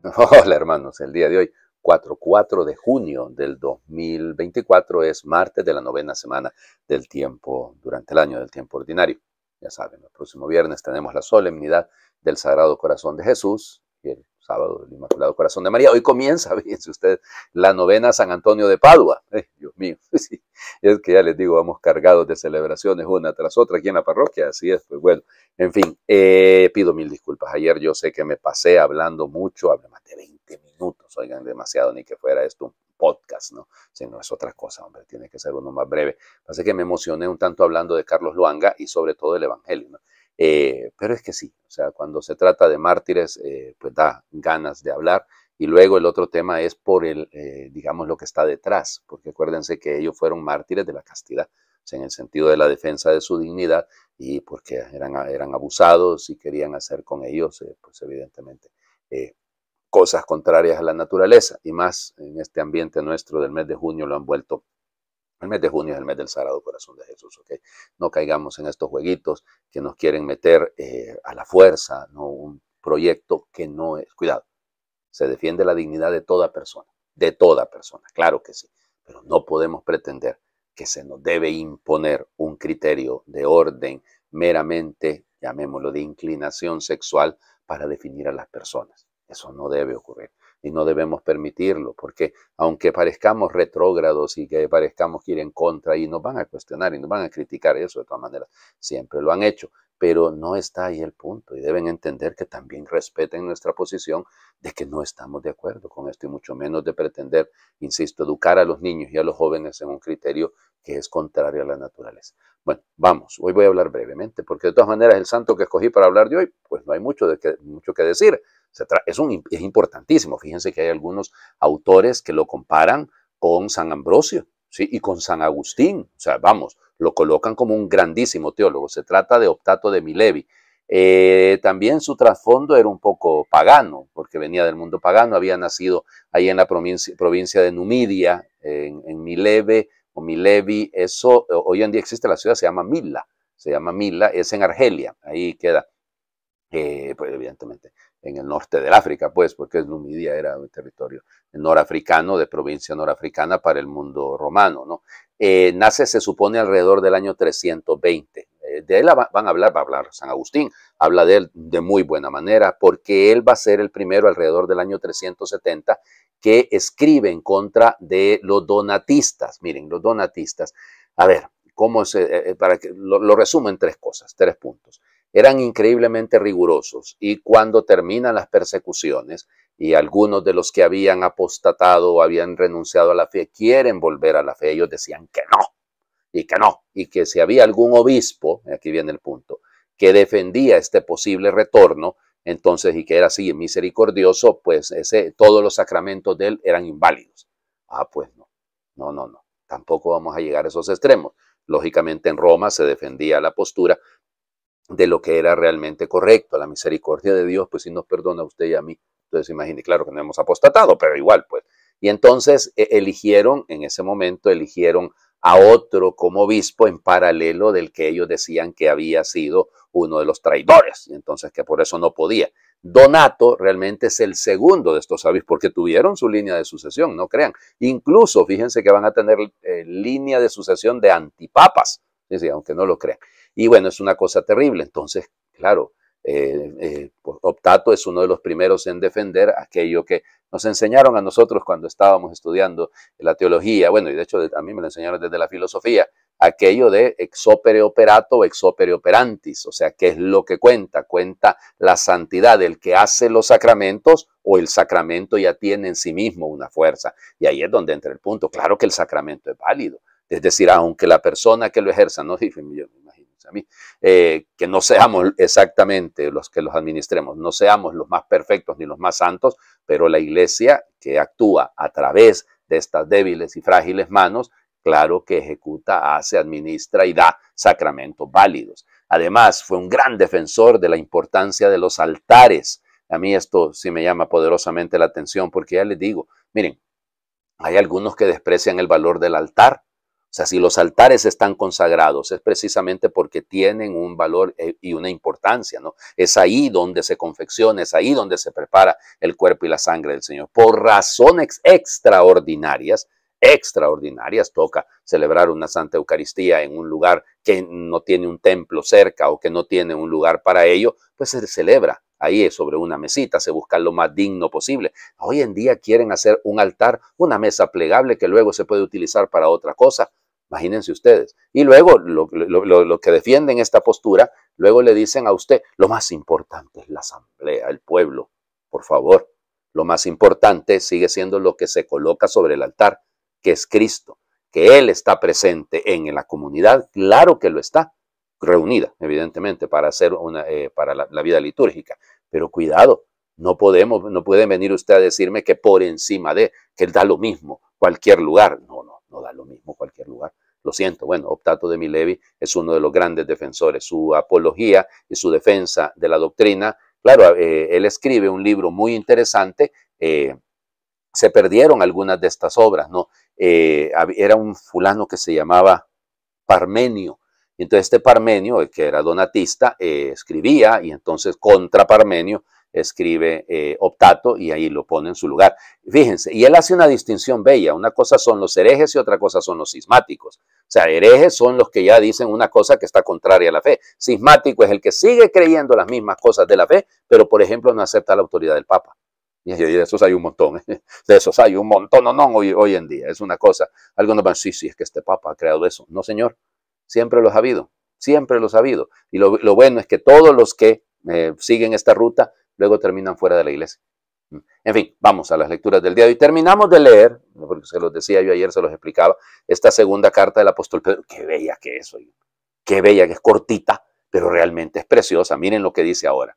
Hola hermanos, el día de hoy, 4 de junio del 2024, es martes de la novena semana del tiempo, durante el año del tiempo ordinario. Ya saben, el próximo viernes tenemos la solemnidad del Sagrado Corazón de Jesús y el sábado del Inmaculado Corazón de María. Hoy comienza, fíjense ustedes, la novena San Antonio de Padua. Dios mío, sí, es que ya les digo, vamos cargados de celebraciones una tras otra aquí en la parroquia, así es, pues bueno. En fin, pido mil disculpas. Ayer yo sé que me pasé hablando mucho, hablé más de 20 minutos, oigan, demasiado, ni que fuera esto un podcast, ¿no? Si no es otra cosa, hombre, tiene que ser uno más breve. Pasa que me emocioné un tanto hablando de Carlos Luanga y sobre todo del Evangelio, ¿no? Pero es que sí, o sea, cuando se trata de mártires, pues da ganas de hablar. Y luego el otro tema es por digamos, lo que está detrás, porque acuérdense que ellos fueron mártires de la castidad, o sea, en el sentido de la defensa de su dignidad, y porque eran abusados y querían hacer con ellos, pues evidentemente, cosas contrarias a la naturaleza, y más en este ambiente nuestro del mes de junio lo han vuelto. El mes de junio es el mes del Sagrado Corazón de Jesús, ¿ok? No caigamos en estos jueguitos que nos quieren meter a la fuerza, ¿no? Un proyecto que no es, cuidado, se defiende la dignidad de toda persona, claro que sí, pero no podemos pretender que se nos debe imponer un criterio de orden meramente, llamémoslo, de inclinación sexual para definir a las personas. Eso no debe ocurrir y no debemos permitirlo, porque aunque parezcamos retrógrados y que parezcamos ir en contra, y nos van a cuestionar y nos van a criticar, eso de todas maneras siempre lo han hecho, pero no está ahí el punto, y deben entender que también respeten nuestra posición de que no estamos de acuerdo con esto, y mucho menos de pretender, insisto, educar a los niños y a los jóvenes en un criterio que es contrario a la naturaleza. Bueno, vamos, hoy voy a hablar brevemente, porque de todas maneras el santo que escogí para hablar de hoy, pues no hay mucho que decir. Es importantísimo. Fíjense que hay algunos autores que lo comparan con San Ambrosio, ¿sí? Y con San Agustín. O sea, vamos, lo colocan como un grandísimo teólogo. Se trata de Optato de Milevi. También su trasfondo era un poco pagano, porque venía del mundo pagano, había nacido ahí en la provincia de Numidia, en Mileve o Milevi. Eso, hoy en día existe la ciudad, se llama Mila, es en Argelia, ahí queda, pues evidentemente en el norte del África, pues, porque Numidia era un territorio norafricano, de provincia norafricana para el mundo romano, ¿no? Nace, se supone, alrededor del año 320. De él va a hablar San Agustín, habla de él de muy buena manera, porque él va a ser el primero alrededor del año 370 que escribe en contra de los donatistas. Miren, los donatistas, a ver, ¿cómo se, para que lo resumo en tres cosas, tres puntos? Eran increíblemente rigurosos, y cuando terminan las persecuciones y algunos de los que habían apostatado o habían renunciado a la fe quieren volver a la fe, ellos decían que no, y que no, y que si había algún obispo, aquí viene el punto, que defendía este posible retorno, entonces, y que era así misericordioso, pues todos los sacramentos de él eran inválidos. Ah, pues no, tampoco vamos a llegar a esos extremos. Lógicamente en Roma se defendía la postura de lo que era realmente correcto. La misericordia de Dios, pues sí nos perdona a usted y a mí. Entonces imagine, claro que no hemos apostatado, pero igual, pues. Y entonces eligieron, en ese momento, eligieron a otro como obispo en paralelo del que ellos decían que había sido uno de los traidores, y entonces que por eso no podía. Donato realmente es el segundo de estos obispos, porque tuvieron su línea de sucesión, no crean. Incluso, fíjense que van a tener línea de sucesión de antipapas, ¿sí? Aunque no lo crean. Y bueno, es una cosa terrible. Entonces, claro, pues Optato es uno de los primeros en defender aquello que nos enseñaron a nosotros cuando estábamos estudiando la teología, bueno, y de hecho a mí me lo enseñaron desde la filosofía, aquello de ex opere operato o ex opere operantis, o sea, ¿qué es lo que cuenta? Cuenta la santidad del que hace los sacramentos, o el sacramento ya tiene en sí mismo una fuerza. Y ahí es donde entra el punto. Claro que el sacramento es válido, es decir, aunque la persona que lo ejerza, no dije, yo me imagino a mí, que no seamos exactamente los que los administremos, no seamos los más perfectos ni los más santos, pero la iglesia que actúa a través de estas débiles y frágiles manos, claro que ejecuta, hace, administra y da sacramentos válidos. Además, fue un gran defensor de la importancia de los altares. A mí esto sí me llama poderosamente la atención, porque ya les digo, miren, hay algunos que desprecian el valor del altar, O sea, si los altares están consagrados, es precisamente porque tienen un valor y una importancia, ¿no? Es ahí donde se confecciona, es ahí donde se prepara el cuerpo y la sangre del Señor. Por razones extraordinarias, toca celebrar una Santa Eucaristía en un lugar que no tiene un templo cerca o que no tiene un lugar para ello, pues se celebra ahí sobre una mesita, se busca lo más digno posible. Hoy en día quieren hacer un altar, una mesa plegable que luego se puede utilizar para otra cosa. Imagínense ustedes. Y luego lo que defienden esta postura, luego le dicen a usted, lo más importante es la asamblea, el pueblo. Por favor, lo más importante sigue siendo lo que se coloca sobre el altar, que es Cristo, que Él está presente en la comunidad, claro que lo está, reunida, evidentemente, para hacer para la vida litúrgica. Pero cuidado, no pueden venir usted a decirme que por encima que da lo mismo cualquier lugar. No da lo mismo cualquier lugar. Lo siento, bueno, Optato de Milevi es uno de los grandes defensores. Su apología y su defensa de la doctrina, claro, él escribe un libro muy interesante. Se perdieron algunas de estas obras, ¿no? Era un fulano que se llamaba Parmenio. Entonces este Parmenio, que era donatista, escribía, y entonces contra Parmenio escribe Optato y ahí lo pone en su lugar. Fíjense, y él hace una distinción bella. Una cosa son los herejes y otra cosa son los cismáticos. O sea, herejes son los que ya dicen una cosa que está contraria a la fe. Cismático es el que sigue creyendo las mismas cosas de la fe, pero por ejemplo no acepta la autoridad del Papa. Y de esos hay un montón, de esos hay un montón, hoy en día. Es una cosa, algunos van, sí, es que este Papa ha creado eso. No, señor, siempre los ha habido, siempre los ha habido. Y lo bueno es que todos los que siguen esta ruta, luego terminan fuera de la iglesia. En fin, vamos a las lecturas del día de hoy. Terminamos de leer, porque se los decía yo ayer, se los explicaba, esta segunda carta del apóstol Pedro. Qué bella que es, oye. Qué bella que es, cortita, pero realmente es preciosa. Miren lo que dice ahora.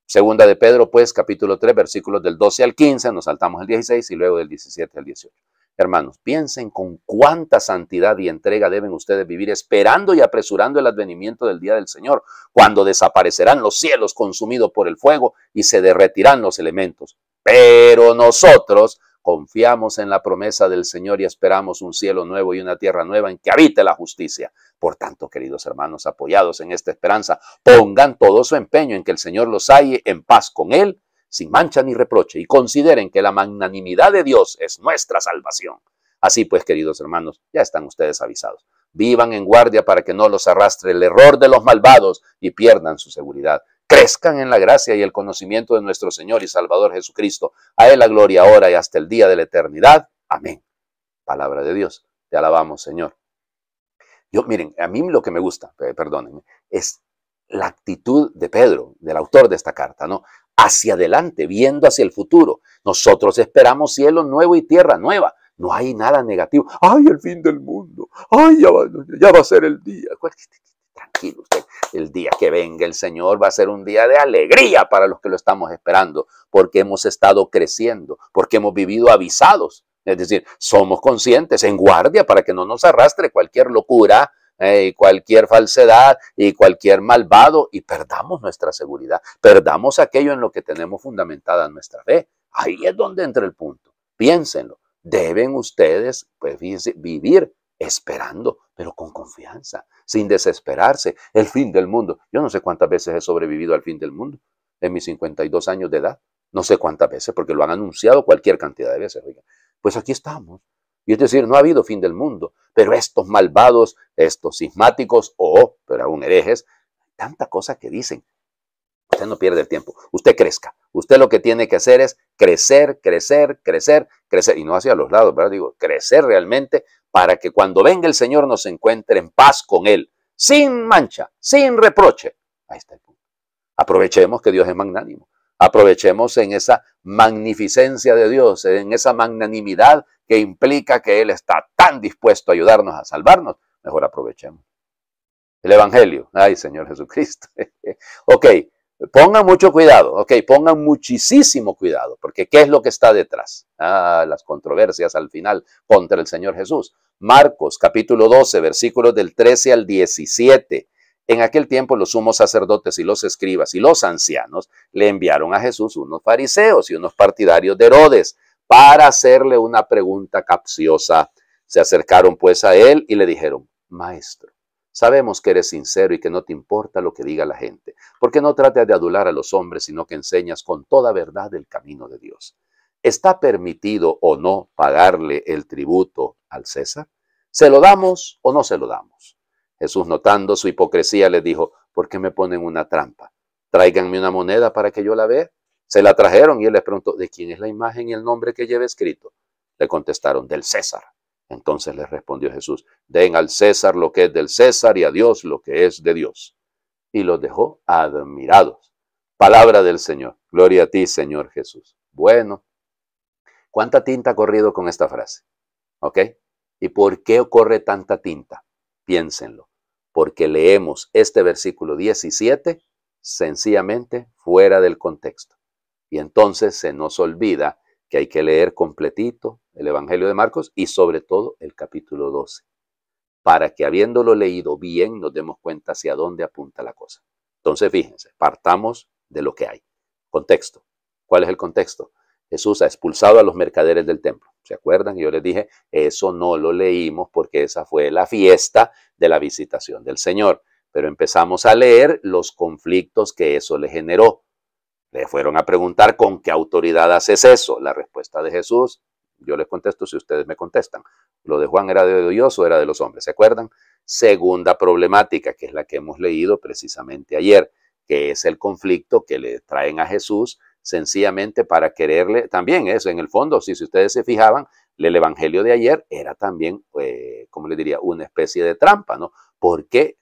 Segunda de Pedro, pues, capítulo 3, versículos del 12 al 15, nos saltamos el 16 y luego del 17 al 18. Hermanos, piensen con cuánta santidad y entrega deben ustedes vivir esperando y apresurando el advenimiento del día del Señor, cuando desaparecerán los cielos consumidos por el fuego y se derretirán los elementos. Pero nosotros confiamos en la promesa del Señor y esperamos un cielo nuevo y una tierra nueva en que habite la justicia. Por tanto, queridos hermanos, apoyados en esta esperanza, pongan todo su empeño en que el Señor los halle en paz con Él, sin mancha ni reproche, y consideren que la magnanimidad de Dios es nuestra salvación. Así pues, queridos hermanos, ya están ustedes avisados. Vivan en guardia para que no los arrastre el error de los malvados y pierdan su seguridad. Crezcan en la gracia y el conocimiento de nuestro Señor y Salvador Jesucristo. A Él la gloria ahora y hasta el día de la eternidad. Amén. Palabra de Dios. Te alabamos, Señor. Miren, a mí lo que me gusta, perdónenme, es la actitud de Pedro, del autor de esta carta, ¿no? Hacia adelante, viendo hacia el futuro. Nosotros esperamos cielo nuevo y tierra nueva. No hay nada negativo. ¡Ay, el fin del mundo! ¡Ay, ya va a ser el día! Tranquilo usted, el día que venga el Señor va a ser un día de alegría para los que lo estamos esperando, porque hemos estado creciendo, porque hemos vivido avisados. Es decir, somos conscientes, en guardia para que no nos arrastre cualquier locura, cualquier falsedad y cualquier malvado y perdamos nuestra seguridad, perdamos aquello en lo que tenemos fundamentada nuestra fe. Ahí es donde entra el punto. Piénsenlo. Deben ustedes pues, vivir esperando, pero con confianza, sin desesperarse. El fin del mundo. Yo no sé cuántas veces he sobrevivido al fin del mundo en mis 52 años de edad. No sé cuántas veces, porque lo han anunciado cualquier cantidad de veces. Oigan. Pues aquí estamos. Y es decir, no ha habido fin del mundo, pero estos malvados, estos cismáticos pero aún herejes, tanta cosa que dicen. Usted no pierde el tiempo, usted crezca. Usted lo que tiene que hacer es crecer, crecer, crecer, crecer. Y no hacia los lados, ¿verdad? Digo, crecer realmente para que cuando venga el Señor nos encuentre en paz con Él, sin mancha, sin reproche. Ahí está el punto. Aprovechemos que Dios es magnánimo. Aprovechemos en esa magnificencia de Dios, en esa magnanimidad que implica que Él está tan dispuesto a ayudarnos a salvarnos. Mejor aprovechemos. El Evangelio. Ay, Señor Jesucristo. Ok, pongan mucho cuidado. Ok, pongan muchísimo cuidado. Porque ¿qué es lo que está detrás? Las controversias al final contra el Señor Jesús. Marcos, capítulo 12, versículos del 13 al 17. En aquel tiempo los sumos sacerdotes y los escribas y los ancianos le enviaron a Jesús unos fariseos y unos partidarios de Herodes para hacerle una pregunta capciosa. Se acercaron pues a él y le dijeron: Maestro, sabemos que eres sincero y que no te importa lo que diga la gente, porque no tratas de adular a los hombres, sino que enseñas con toda verdad el camino de Dios. ¿Está permitido o no pagarle el tributo al César? ¿Se lo damos o no se lo damos? Jesús, notando su hipocresía, les dijo: ¿por qué me ponen una trampa? Tráiganme una moneda para que yo la vea. Se la trajeron y él les preguntó: ¿de quién es la imagen y el nombre que lleva escrito? Le contestaron: del César. Entonces les respondió Jesús: den al César lo que es del César y a Dios lo que es de Dios. Y los dejó admirados. Palabra del Señor. Gloria a ti, Señor Jesús. Bueno, ¿cuánta tinta ha corrido con esta frase? ¿Ok? ¿Y por qué corre tanta tinta? Piénsenlo. Porque leemos este versículo 17 sencillamente fuera del contexto. Y entonces se nos olvida que hay que leer completito el Evangelio de Marcos y sobre todo el capítulo 12, para que habiéndolo leído bien nos demos cuenta hacia dónde apunta la cosa. Entonces fíjense, partamos de lo que hay. Contexto. ¿Cuál es el contexto? Jesús ha expulsado a los mercaderes del templo. ¿Se acuerdan? Yo les dije, eso no lo leímos porque esa fue la fiesta de la visitación del Señor. Pero empezamos a leer los conflictos que eso le generó. Le fueron a preguntar: ¿con qué autoridad haces eso? La respuesta de Jesús, yo les contesto si ustedes me contestan. ¿Lo de Juan era de Dios o era de los hombres? ¿Se acuerdan? Segunda problemática, que es la que hemos leído precisamente ayer, que es el conflicto que le traen a Jesús sencillamente para quererle, también eso en el fondo, si ustedes se fijaban, el evangelio de ayer era también, como les diría, una especie de trampa, ¿no? Porque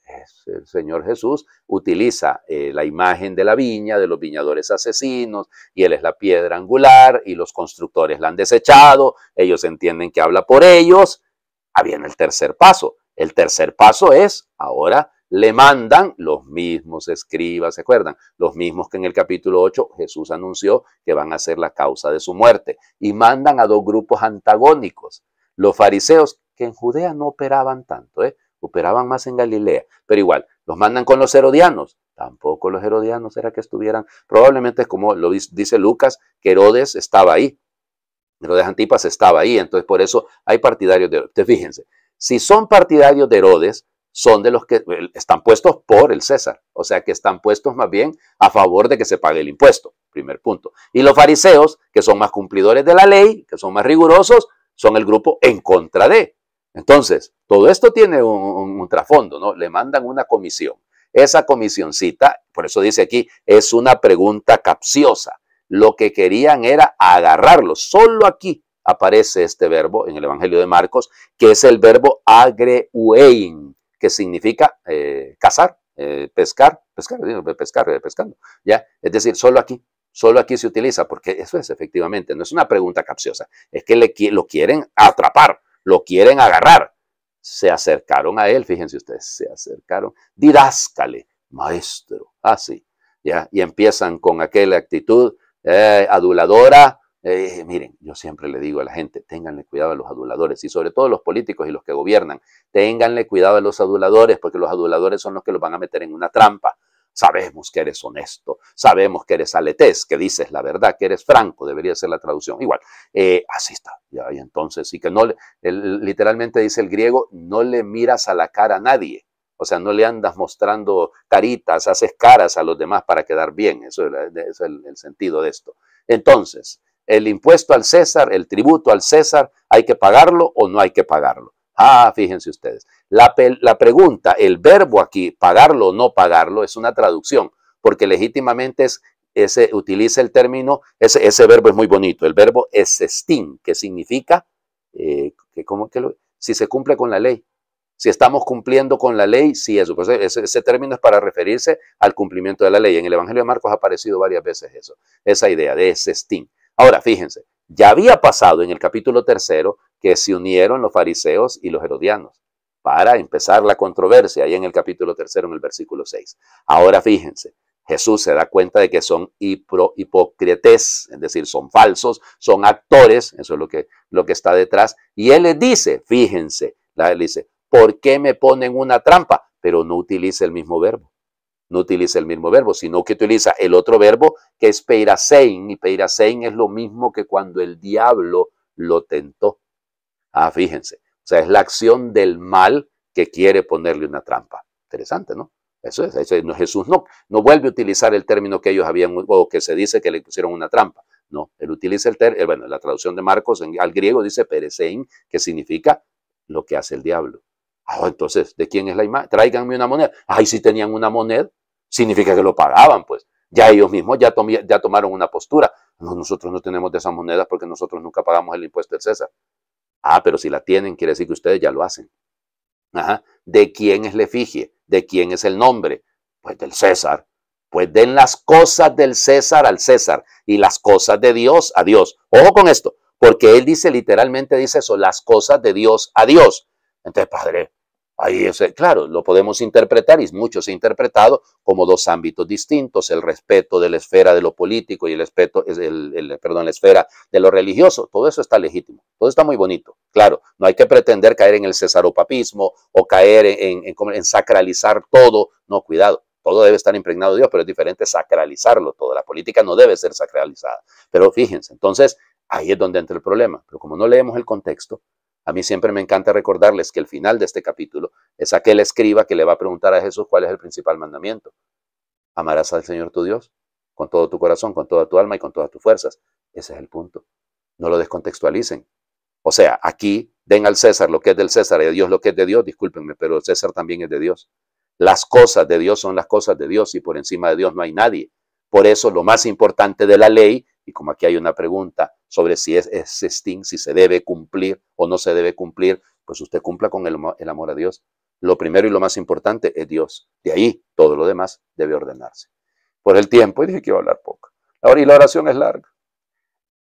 el Señor Jesús utiliza la imagen de la viña, de los viñadores asesinos, y Él es la piedra angular, y los constructores la han desechado, ellos entienden que habla por ellos. Viene el tercer paso. El tercer paso es, ahora le mandan los mismos escribas, ¿se acuerdan? Los mismos que en el capítulo 8 Jesús anunció que van a ser la causa de su muerte. Y mandan a dos grupos antagónicos. Los fariseos, que en Judea no operaban tanto, operaban más en Galilea, pero igual, los mandan con los herodianos. Tampoco los herodianos era que estuvieran, probablemente como lo dice Lucas, que Herodes estaba ahí. Herodes Antipas estaba ahí, entonces por eso hay partidarios de Herodes. Fíjense, si son partidarios de Herodes, son de los que están puestos por el César, o sea que están puestos más bien a favor de que se pague el impuesto, primer punto. Y los fariseos, que son más cumplidores de la ley, que son más rigurosos, son el grupo en contra de. Entonces, todo esto tiene un trasfondo, ¿no? Le mandan una comisión. Esa comisioncita, por eso dice aquí, es una pregunta capciosa. Lo que querían era agarrarlo. Solo aquí aparece este verbo en el Evangelio de Marcos, que es el verbo agreuein, que significa cazar, pescando, ¿ya? Es decir, solo aquí se utiliza, porque eso es efectivamente, no es una pregunta capciosa, es que lo quieren atrapar, lo quieren agarrar. Se acercaron a él, fíjense ustedes, se acercaron, didáscale, maestro, así, ¿ya? Y empiezan con aquella actitud aduladora. Miren, yo siempre le digo a la gente, ténganle cuidado a los aduladores, y sobre todo los políticos y los que gobiernan, ténganle cuidado a los aduladores, porque los aduladores son los que los van a meter en una trampa. Sabemos que eres honesto, sabemos que eres aletés, que dices la verdad, que eres franco, debería ser la traducción. Igual, así está. Y entonces, y que no, literalmente dice el griego, no le miras a la cara a nadie. O sea, no le andas mostrando caritas, haces caras a los demás para quedar bien. Eso es el sentido de esto. Entonces, el impuesto al César, el tributo al César, ¿hay que pagarlo o no hay que pagarlo? Fíjense ustedes. La pregunta, el verbo aquí, pagarlo o no pagarlo, es una traducción, porque legítimamente utiliza el término, ese verbo es muy bonito, el verbo esestín, que significa si se cumple con la ley. Si estamos cumpliendo con la ley, sí, eso. Pues ese término es para referirse al cumplimiento de la ley. En el Evangelio de Marcos ha aparecido varias veces eso, esa idea de esestín. Ahora, fíjense, ya había pasado en el capítulo 3 que se unieron los fariseos y los herodianos para empezar la controversia, ahí en el capítulo 3, en el versículo 6. Ahora, fíjense, Jesús se da cuenta de que son hipócritas, es decir, son falsos, son actores, eso es lo que está detrás, y Él les dice, fíjense, Él dice, ¿por qué me ponen una trampa? Pero no utiliza el mismo verbo. No utiliza el mismo verbo, sino que utiliza el otro verbo que es peirasein. Y peirasein es lo mismo que cuando el diablo lo tentó. Fíjense, O sea, es la acción del mal que quiere ponerle una trampa. Interesante, ¿no? Eso es, Jesús no vuelve a utilizar el término que ellos habían, o que se dice que le pusieron una trampa. No, él utiliza el término, bueno, la traducción de Marcos al griego dice peresein, que significa lo que hace el diablo. Entonces, ¿de quién es la imagen? Tráiganme una moneda. Ay, si tenían una moneda, significa que lo pagaban, pues. Ya ellos mismos ya tomaron una postura. No, nosotros no tenemos de esas monedas porque nosotros nunca pagamos el impuesto del César. Pero si la tienen, quiere decir que ustedes ya lo hacen. ¿De quién es la efigie? ¿De quién es el nombre? Pues del César. Pues den las cosas del César al César y las cosas de Dios a Dios. Ojo con esto, porque él dice, literalmente dice eso, las cosas de Dios a Dios. Entonces, padre, ahí es, claro, lo podemos interpretar y mucho se ha interpretado como dos ámbitos distintos, el respeto de la esfera de lo político y el respeto, la esfera de lo religioso. Todo eso está legítimo, todo está muy bonito. Claro, no hay que pretender caer en el cesaropapismo o caer en sacralizar todo. No, cuidado. Todo debe estar impregnado de Dios, pero es diferente sacralizarlo todo. La política no debe ser sacralizada. Pero fíjense, entonces ahí es donde entra el problema. Pero como no leemos el contexto, a mí siempre me encanta recordarles que el final de este capítulo es aquel escriba que le va a preguntar a Jesús cuál es el principal mandamiento. Amarás al Señor tu Dios con todo tu corazón, con toda tu alma y con todas tus fuerzas. Ese es el punto. No lo descontextualicen. O sea, aquí den al César lo que es del César y a Dios lo que es de Dios. Discúlpenme, pero el César también es de Dios. Las cosas de Dios son las cosas de Dios y por encima de Dios no hay nadie. Por eso lo más importante de la ley, y como aquí hay una pregunta sobre si si se debe cumplir o no se debe cumplir, pues usted cumpla con el amor a Dios. Lo primero y lo más importante es Dios. De ahí todo lo demás debe ordenarse. Por el tiempo, y dije que iba a hablar poco. Ahora, y la oración es larga.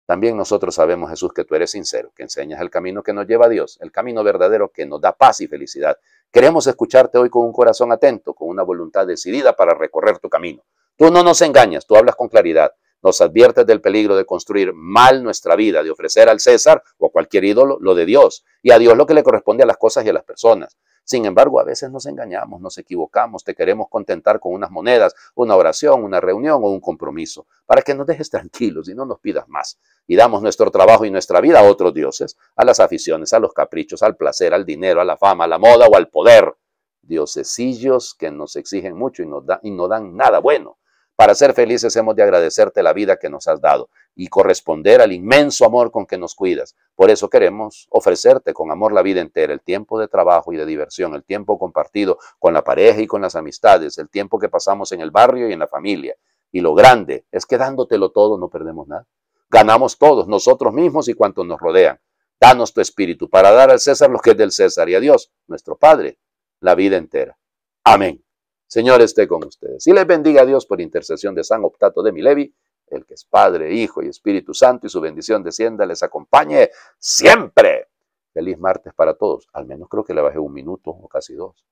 También nosotros sabemos, Jesús, que tú eres sincero, que enseñas el camino que nos lleva a Dios, el camino verdadero que nos da paz y felicidad. Queremos escucharte hoy con un corazón atento, con una voluntad decidida para recorrer tu camino. Tú no nos engañas, tú hablas con claridad. Nos adviertes del peligro de construir mal nuestra vida, de ofrecer al César o a cualquier ídolo lo de Dios, y a Dios lo que le corresponde a las cosas y a las personas. Sin embargo, a veces nos engañamos, nos equivocamos, te queremos contentar con unas monedas, una oración, una reunión o un compromiso, para que nos dejes tranquilos y no nos pidas más. Y damos nuestro trabajo y nuestra vida a otros dioses, a las aficiones, a los caprichos, al placer, al dinero, a la fama, a la moda o al poder. Diosesillos que nos exigen mucho y no dan nada bueno. Para ser felices hemos de agradecerte la vida que nos has dado y corresponder al inmenso amor con que nos cuidas. Por eso queremos ofrecerte con amor la vida entera, el tiempo de trabajo y de diversión, el tiempo compartido con la pareja y con las amistades, el tiempo que pasamos en el barrio y en la familia. Y lo grande es que dándotelo todo no perdemos nada. Ganamos todos, nosotros mismos y cuantos nos rodean. Danos tu espíritu para dar al César lo que es del César y a Dios, nuestro Padre, la vida entera. Amén. Señor esté con ustedes. Y les bendiga a Dios por intercesión de San Optato de Milevi, el que es Padre, Hijo y Espíritu Santo, y su bendición descienda, les acompañe siempre. Feliz martes para todos. Al menos creo que le bajé un minuto o casi dos.